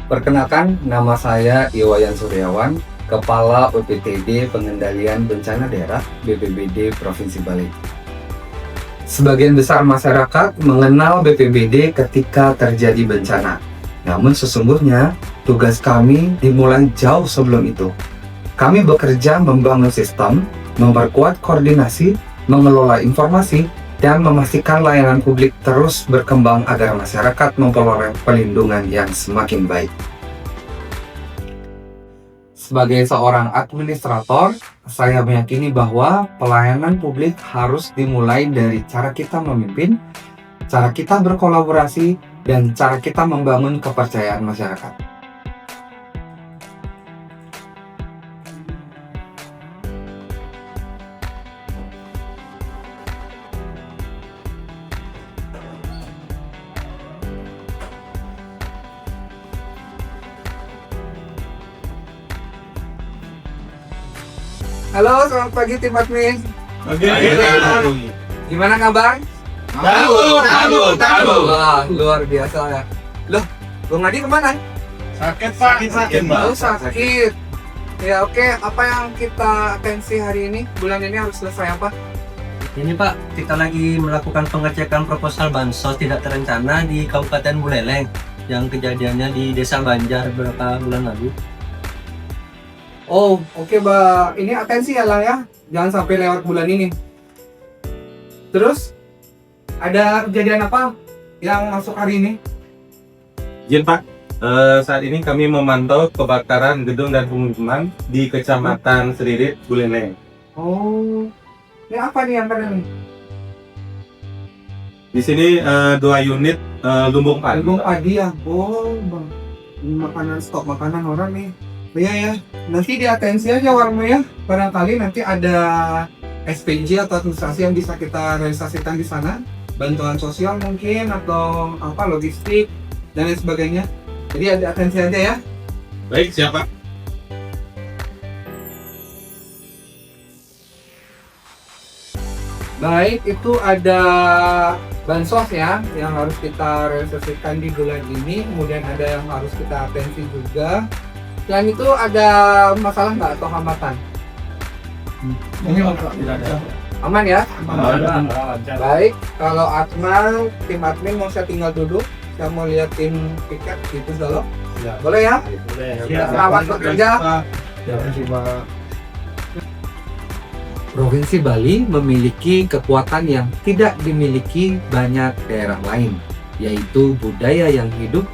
Perkenalkan, nama saya Iwayan Suryawan, Kepala UPTD Pengendalian Bencana Daerah BPBD Provinsi Bali. Sebagian besar masyarakat mengenal BPBD ketika terjadi bencana. Namun sesungguhnya, tugas kami dimulai jauh sebelum itu. Kami bekerja membangun sistem, memperkuat koordinasi, mengelola informasi, dan memastikan layanan publik terus berkembang agar masyarakat memperoleh perlindungan yang semakin baik. Sebagai seorang administrator, saya meyakini bahwa pelayanan publik harus dimulai dari cara kita memimpin, cara kita berkolaborasi, dan cara kita membangun kepercayaan masyarakat. Halo, selamat pagi tim admin. Gimana kabar? Tahu. Wah, luar biasa ya. Loh, Bung Adi kemana? Sakit Pak. Oh, sakit. Ya oke, apa yang kita atensi hari ini? Bulan ini harus selesai apa? Ini Pak, kita lagi melakukan pengecekan proposal bansos tidak terencana di Kabupaten Buleleng yang kejadiannya di Desa Banjar beberapa bulan lalu. Oh, oke, Mbak. Ini atensi ya, Lang ya. Jangan sampai lewat bulan ini. Terus, ada kejadian apa yang masuk hari ini? Izin Pak, saat ini kami memantau kebakaran gedung dan pemukiman di Kecamatan Seririt, Buleleng. Oh, ini apa nih yang kena nih? Di sini 2 unit lumbung padi. Album padi ya. Oh, Bang. Ini makanan, stok makanan orang nih. Iya ya. Nanti di atensi aja Warmo ya. Barangkali nanti ada SPJ atau administrasi yang bisa kita realisasikan di sana. Bantuan sosial mungkin atau apa logistik dan lain sebagainya. Jadi ada atensi aja ya. Baik, siapa? Baik, itu ada bansos ya yang harus kita realisasikan di bulan ini. Kemudian ada yang harus kita atensi juga. Selain itu ada masalah nggak atau hambatan? Ini tidak ada. Aman ya? Aman. Baik, kalau Atman, tim admin mau saya tinggal duduk. Saya mau lihat tim piket gitu dulu. Ya. Boleh ya? Boleh. Selamat bekerja. Provinsi Bali memiliki kekuatan yang tidak dimiliki banyak daerah lain, yaitu budaya yang hidup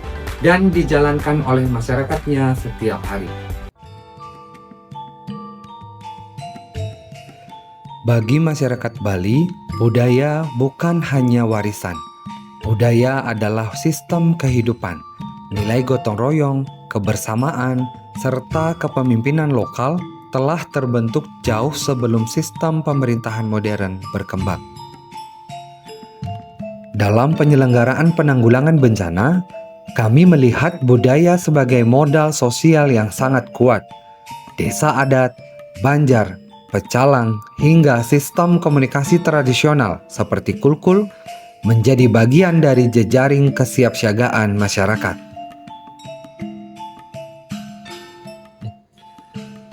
dan dijalankan oleh masyarakatnya setiap hari. Bagi masyarakat Bali, budaya bukan hanya warisan. Budaya adalah sistem kehidupan, nilai gotong royong, kebersamaan, serta kepemimpinan lokal telah terbentuk jauh sebelum sistem pemerintahan modern berkembang. Dalam penyelenggaraan penanggulangan bencana, kami melihat budaya sebagai modal sosial yang sangat kuat. Desa adat, banjar, pecalang, hingga sistem komunikasi tradisional seperti kulkul menjadi bagian dari jejaring kesiapsiagaan masyarakat.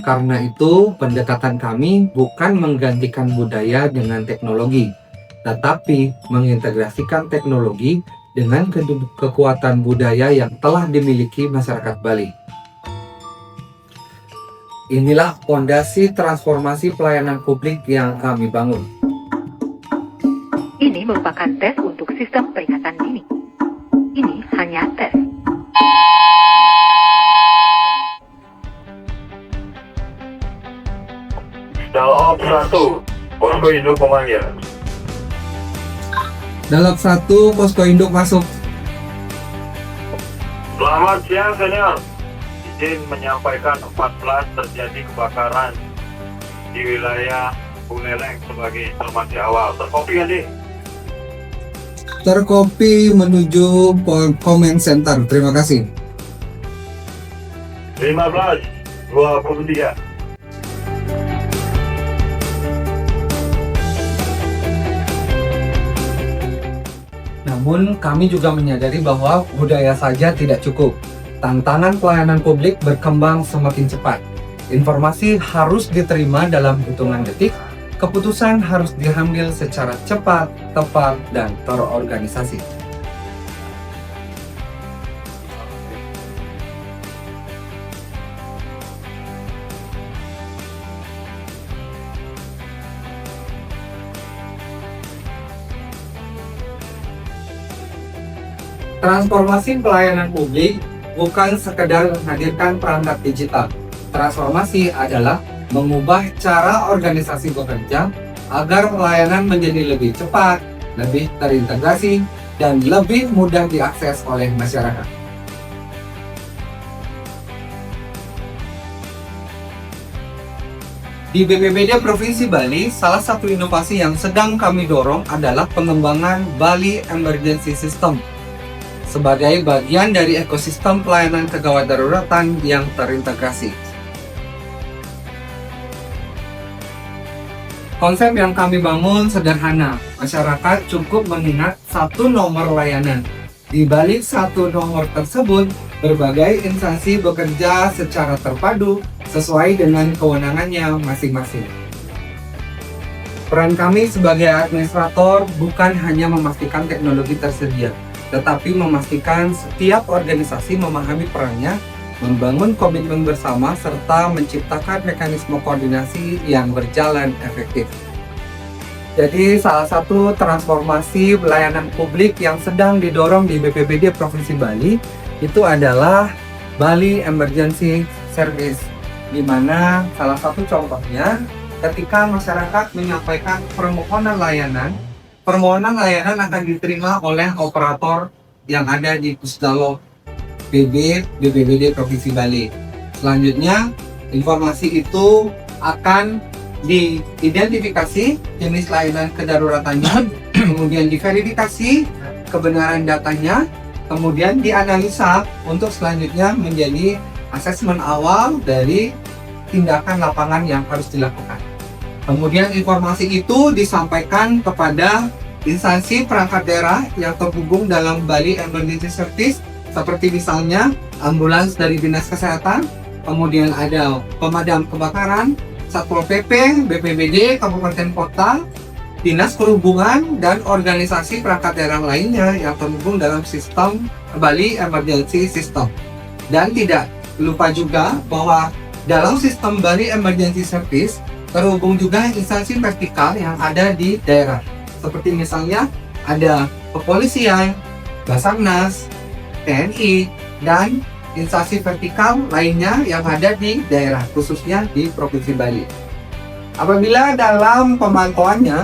Karena itu, pendekatan kami bukan menggantikan budaya dengan teknologi, tetapi mengintegrasikan teknologi dengan kekuatan budaya yang telah dimiliki masyarakat Bali. Inilah fondasi transformasi pelayanan publik yang kami bangun. Ini merupakan tes untuk sistem peringatan dini. Ini hanya tes. Dalam 1, posko induk memanggil. Dalam 1, posko induk masuk. Selamat siang senior. Izin menyampaikan 14 terjadi kebakaran di wilayah Buleleng sebagai informasi awal. Terkopi nggak nih? Terkopi menuju comment center. Terima kasih. 15, 23. Namun kami juga menyadari bahwa budaya saja tidak cukup. Tantangan pelayanan publik berkembang semakin cepat. Informasi harus diterima dalam hitungan detik, keputusan harus diambil secara cepat, tepat, dan terorganisasi. Transformasi pelayanan publik bukan sekedar menghadirkan perangkat digital. Transformasi adalah mengubah cara organisasi bekerja agar pelayanan menjadi lebih cepat, lebih terintegrasi, dan lebih mudah diakses oleh masyarakat. Di BPBD Provinsi Bali, salah satu inovasi yang sedang kami dorong adalah pengembangan Bali Emergency System sebagai bagian dari ekosistem pelayanan kegawat daruratan yang terintegrasi. Konsep yang kami bangun sederhana, masyarakat cukup mengingat satu nomor layanan. Di balik satu nomor tersebut, berbagai instansi bekerja secara terpadu sesuai dengan kewenangannya masing-masing. Peran kami sebagai administrator bukan hanya memastikan teknologi tersedia, tetapi memastikan setiap organisasi memahami perannya, membangun komitmen bersama, serta menciptakan mekanisme koordinasi yang berjalan efektif. Jadi salah satu transformasi pelayanan publik yang sedang didorong di BPBD Provinsi Bali itu adalah Bali Emergency Service, di mana salah satu contohnya ketika masyarakat menyampaikan permohonan layanan akan diterima oleh operator yang ada di Pusdalo BPBD Provinsi Bali. Selanjutnya, informasi itu akan diidentifikasi jenis layanan kedaruratannya, kemudian diverifikasi kebenaran datanya, kemudian dianalisa untuk selanjutnya menjadi asesmen awal dari tindakan lapangan yang harus dilakukan. Kemudian informasi itu disampaikan kepada instansi perangkat daerah yang terhubung dalam Bali Emergency Service, seperti misalnya ambulans dari Dinas Kesehatan, kemudian ada pemadam kebakaran, Satpol PP, BPBD, Kabupaten Kota, Dinas Perhubungan, dan organisasi perangkat daerah lainnya yang terhubung dalam sistem Bali Emergency System. Dan tidak lupa juga bahwa dalam sistem Bali Emergency Service terhubung juga instansi vertikal yang ada di daerah, seperti misalnya ada kepolisian, Basarnas, TNI, dan instansi vertikal lainnya yang ada di daerah, khususnya di Provinsi Bali. Apabila dalam pemantauannya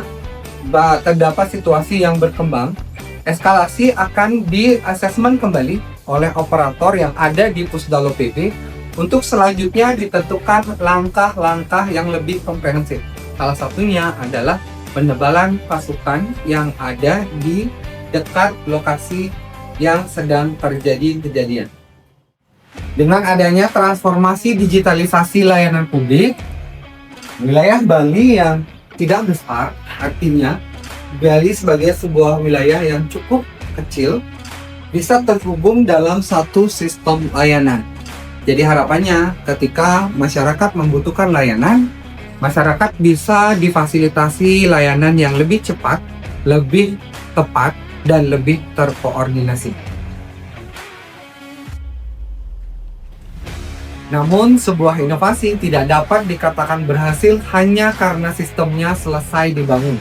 terdapat situasi yang berkembang, eskalasi akan di-asesmen kembali oleh operator yang ada di Pusdalo PP untuk selanjutnya ditentukan langkah-langkah yang lebih komprehensif. Salah satunya adalah penebalan pasukan yang ada di dekat lokasi yang sedang terjadi kejadian. Dengan adanya transformasi digitalisasi layanan publik, wilayah Bali yang tidak besar, artinya Bali sebagai sebuah wilayah yang cukup kecil, bisa terhubung dalam satu sistem layanan. Jadi harapannya ketika masyarakat membutuhkan layanan, masyarakat bisa difasilitasi layanan yang lebih cepat, lebih tepat, dan lebih terkoordinasi. Namun, sebuah inovasi tidak dapat dikatakan berhasil hanya karena sistemnya selesai dibangun.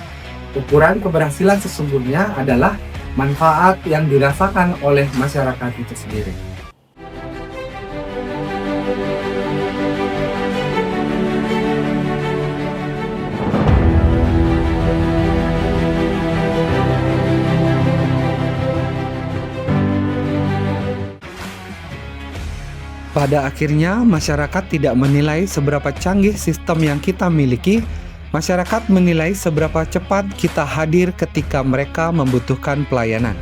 Ukuran keberhasilan sesungguhnya adalah manfaat yang dirasakan oleh masyarakat itu sendiri. Pada akhirnya, masyarakat tidak menilai seberapa canggih sistem yang kita miliki, masyarakat menilai seberapa cepat kita hadir ketika mereka membutuhkan pelayanan.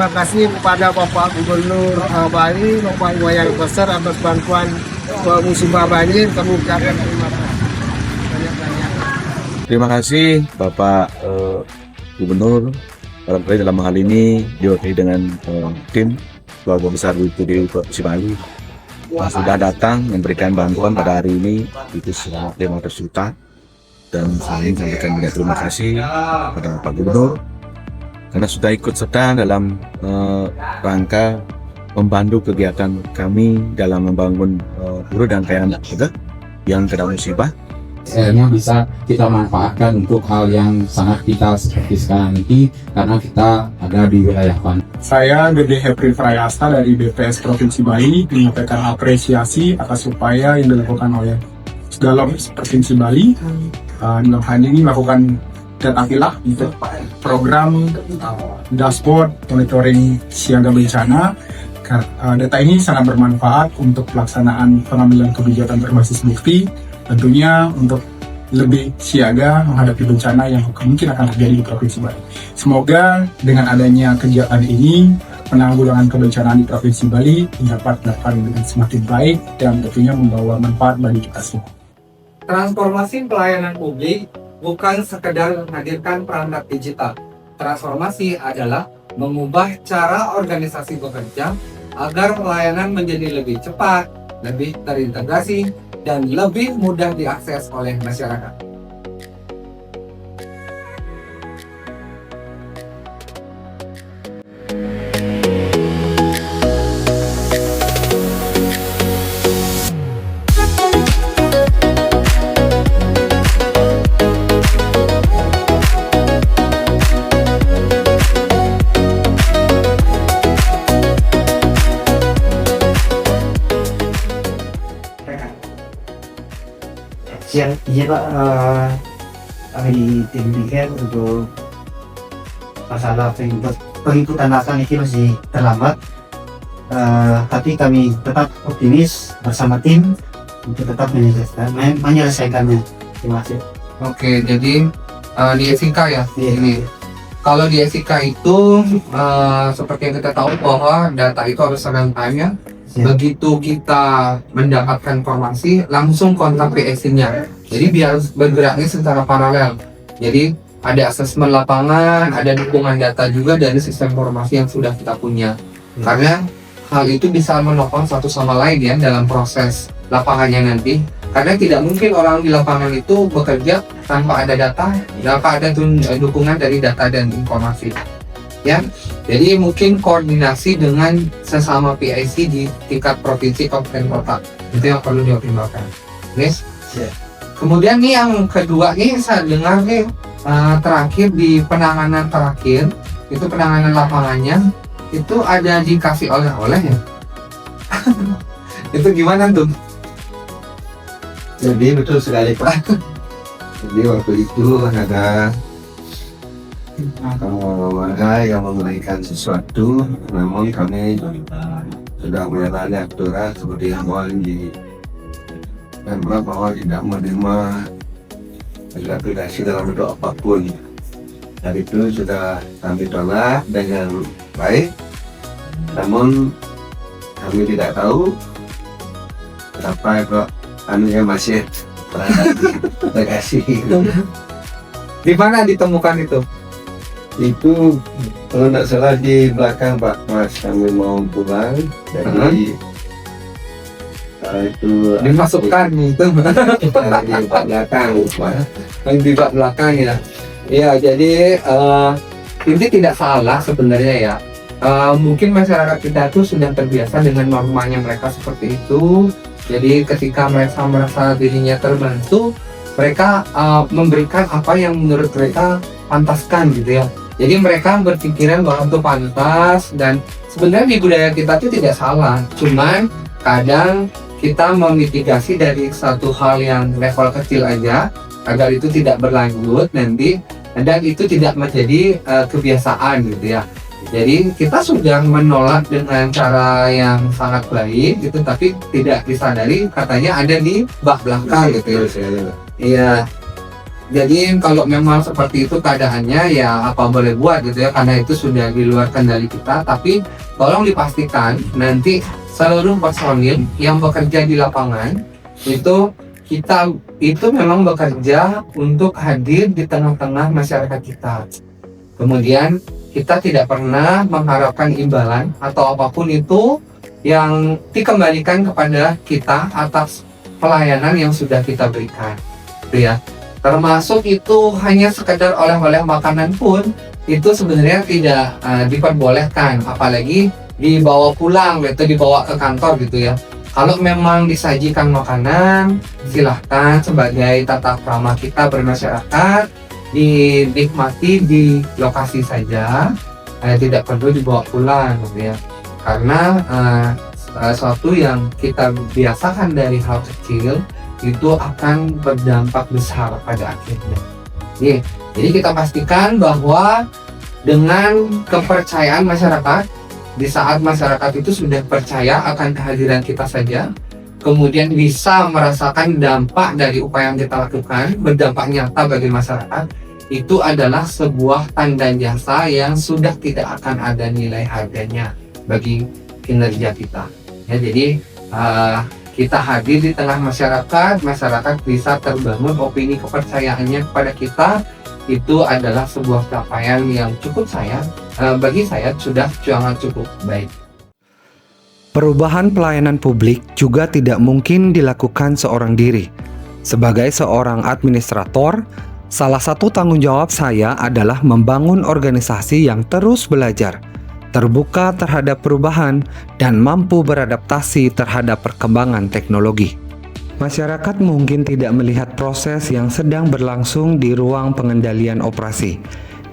terima kasih kepada Bapak Gubernur Bali, Bapak Iwayan Koster atas bantuan musibah banjir Kabupaten. Terima kasih Bapak Gubernur dalam hal ini diwakili dengan tim keluarga besar BPD Provinsi Bali yang sudah datang memberikan bantuan pada hari ini itu sebanyak 500 juta, dan saya ingin sampaikan banyak terima kasih kepada Pak Gubernur karena sudah ikut serta dalam rangka membantu kegiatan kami dalam membangun guru dan kayak anak yang kena musibah. Akhirnya bisa kita manfaatkan untuk hal yang sangat vital seperti sekarang ini karena kita ada di wilayah Pan. Saya Gede Hepri Frayasta dari BPS Provinsi Bali menyampaikan apresiasi atas upaya yang dilakukan oleh dalam Provinsi Bali dalam hal ini melakukan data pilah untuk program dashboard monitoring siaga bencana. Data ini sangat bermanfaat untuk pelaksanaan pengambilan kebijakan berbasis bukti, tentunya untuk lebih siaga menghadapi bencana yang mungkin akan terjadi di Provinsi Bali. Semoga dengan adanya kegiatan ini, penanggulangan kebencanaan di Provinsi Bali dapat dilakukan dengan semakin baik dan tentunya membawa manfaat bagi kita semua. Transformasi pelayanan publik bukan sekedar menghadirkan perangkat digital. Transformasi adalah mengubah cara organisasi bekerja agar pelayanan menjadi lebih cepat, lebih terintegrasi, dan lebih mudah diakses oleh masyarakat. Iya Pak, kami dihentikan untuk masalah pengikutan data ini masih terlambat, tapi kami tetap optimis bersama tim untuk tetap menyelesaikannya. Terima kasih. Oke, jadi di SIK ya? Iya. Ini. Kalau di SIK itu seperti yang kita tahu bahwa data itu harus real time ya. Begitu kita mendapatkan informasi, langsung kontak PSC-nya. Jadi biar bergeraknya secara paralel. Jadi ada asesmen lapangan, ada dukungan data juga dari sistem informasi yang sudah kita punya. Karena hal itu bisa menopang satu sama lain ya dalam proses lapangannya nanti. Karena tidak mungkin orang di lapangan itu bekerja tanpa ada data, tanpa ada dukungan dari data dan informasi. Ya, jadi mungkin koordinasi dengan sesama PIC di tingkat provinsi, kabupaten, kota itu yang perlu dioptimalkan. Yes? Yeah. Kemudian nih yang kedua nih saya dengar nih terakhir di penanganan terakhir itu penanganan lapangannya itu ada dikasih oleh-oleh ya. Itu gimana tuh? Jadi betul sekali Pak. Jadi waktu itu ada warga yang memberikan sesuatu, namun kami sudah menyalahi aturan seperti yang di Pemprov bahwa tidak menerima gratifikasi dalam bentuk apapun. Dan itu sudah kami tolak dengan baik, namun kami tidak tahu kenapa kok anunya masih berada di Bekasi. Di mana ditemukan itu? Itu kalau tidak salah di belakang Pak, pas kami mau pulang jadi itu dimasukkan itu di bak belakang Pak. di bak belakang ya. Iya, jadi ini tidak salah sebenarnya ya. Mungkin masyarakat kita tuh sudah terbiasa dengan normanya mereka seperti itu. Jadi ketika mereka merasa dirinya terbantu, mereka memberikan apa yang menurut mereka pantaskan gitu ya. Jadi mereka berpikiran bahwa itu pantas, dan sebenarnya di budaya kita itu tidak salah. Cuman kadang kita memitigasi dari satu hal yang level kecil aja agar itu tidak berlanjut nanti, dan itu tidak menjadi kebiasaan gitu ya. Jadi kita sudah menolak dengan cara yang sangat baik gitu, tapi tidak disadari katanya ada di bak belakang gitu ya. Iya. Jadi kalau memang seperti itu keadaannya ya apa boleh buat gitu ya, karena itu sudah di luar kendali kita. Tapi tolong dipastikan nanti seluruh personil yang bekerja di lapangan itu memang bekerja untuk hadir di tengah-tengah masyarakat kita. Kemudian kita tidak pernah mengharapkan imbalan atau apapun itu yang dikembalikan kepada kita atas pelayanan yang sudah kita berikan, gitu ya. Termasuk itu hanya sekedar oleh-oleh makanan pun itu sebenarnya tidak diperbolehkan, apalagi dibawa pulang gitu, dibawa ke kantor gitu ya. Kalau memang disajikan makanan, silahkan sebagai tata krama kita bermasyarakat, dinikmati di lokasi saja, tidak perlu dibawa pulang gitu ya. Karena sesuatu yang kita biasakan dari hal kecil itu akan berdampak besar pada akhirnya. Jadi kita pastikan bahwa dengan kepercayaan masyarakat, di saat masyarakat itu sudah percaya akan kehadiran kita saja, kemudian bisa merasakan dampak dari upaya yang kita lakukan, berdampak nyata bagi masyarakat, itu adalah sebuah tanda jasa yang sudah tidak akan ada nilai harganya bagi kinerja kita. Ya, jadi kita hadir di tengah masyarakat, masyarakat bisa terbangun opini kepercayaannya kepada kita, itu adalah sebuah capaian yang bagi saya sudah sangat cukup baik. Perubahan pelayanan publik juga tidak mungkin dilakukan seorang diri. Sebagai seorang administrator, salah satu tanggung jawab saya adalah membangun organisasi yang terus belajar, terbuka terhadap perubahan, dan mampu beradaptasi terhadap perkembangan teknologi. Masyarakat mungkin tidak melihat proses yang sedang berlangsung di ruang pengendalian operasi.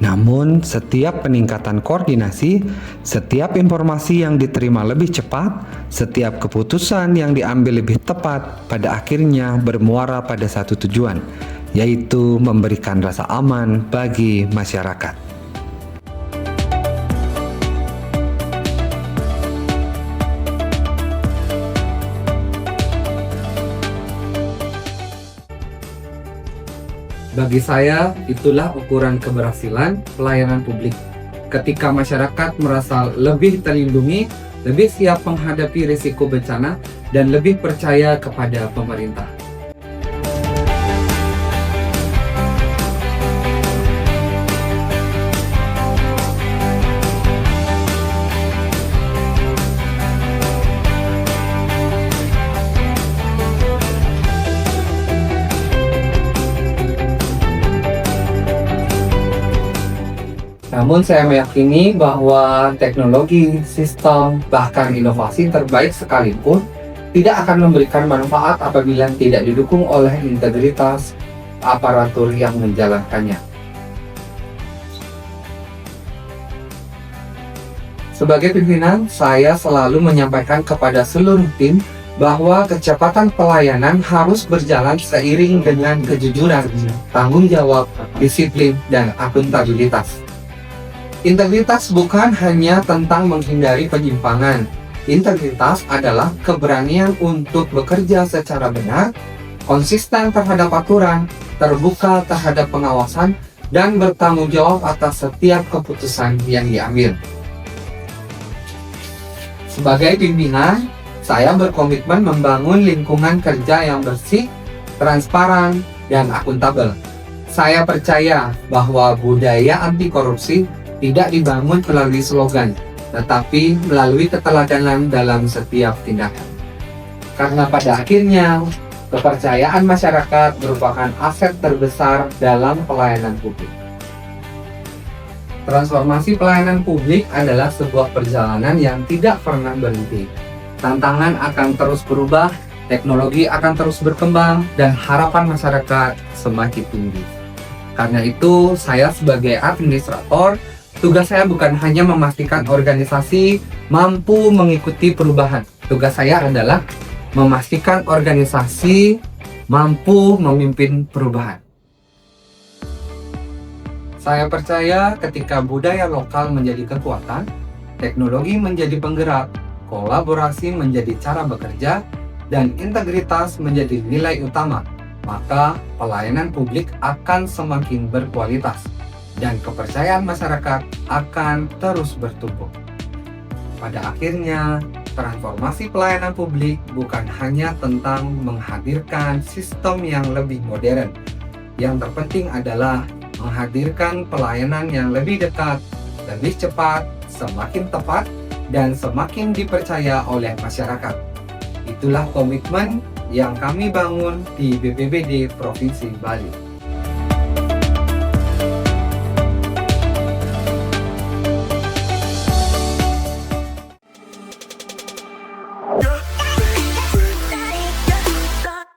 Namun, setiap peningkatan koordinasi, setiap informasi yang diterima lebih cepat, setiap keputusan yang diambil lebih tepat, pada akhirnya bermuara pada satu tujuan, yaitu memberikan rasa aman bagi masyarakat. Bagi saya, itulah ukuran keberhasilan pelayanan publik. Ketika masyarakat merasa lebih terlindungi, lebih siap menghadapi risiko bencana, dan lebih percaya kepada pemerintah. Namun saya meyakini bahwa teknologi, sistem, bahkan inovasi terbaik sekalipun tidak akan memberikan manfaat apabila tidak didukung oleh integritas aparatur yang menjalankannya. Sebagai pimpinan, saya selalu menyampaikan kepada seluruh tim bahwa kecepatan pelayanan harus berjalan seiring dengan kejujuran, tanggung jawab, disiplin, dan akuntabilitas. Integritas bukan hanya tentang menghindari penyimpangan. Integritas adalah keberanian untuk bekerja secara benar, konsisten terhadap aturan, terbuka terhadap pengawasan, dan bertanggung jawab atas setiap keputusan yang diambil. Sebagai pimpinan, saya berkomitmen membangun lingkungan kerja yang bersih, transparan, dan akuntabel. Saya percaya bahwa budaya anti korupsi tidak dibangun melalui slogan, tetapi melalui keteladanan dalam setiap tindakan. Karena pada akhirnya, kepercayaan masyarakat merupakan aset terbesar dalam pelayanan publik. Transformasi pelayanan publik adalah sebuah perjalanan yang tidak pernah berhenti. Tantangan akan terus berubah, teknologi akan terus berkembang, dan harapan masyarakat semakin tinggi. Karena itu, saya sebagai administrator, tugas saya bukan hanya memastikan organisasi mampu mengikuti perubahan. Tugas saya adalah memastikan organisasi mampu memimpin perubahan. Saya percaya ketika budaya lokal menjadi kekuatan, teknologi menjadi penggerak, kolaborasi menjadi cara bekerja, dan integritas menjadi nilai utama, maka pelayanan publik akan semakin berkualitas dan kepercayaan masyarakat akan terus bertumbuh. Pada akhirnya, transformasi pelayanan publik bukan hanya tentang menghadirkan sistem yang lebih modern. Yang terpenting adalah menghadirkan pelayanan yang lebih dekat, lebih cepat, semakin tepat, dan semakin dipercaya oleh masyarakat. Itulah komitmen yang kami bangun di BPBD Provinsi Bali.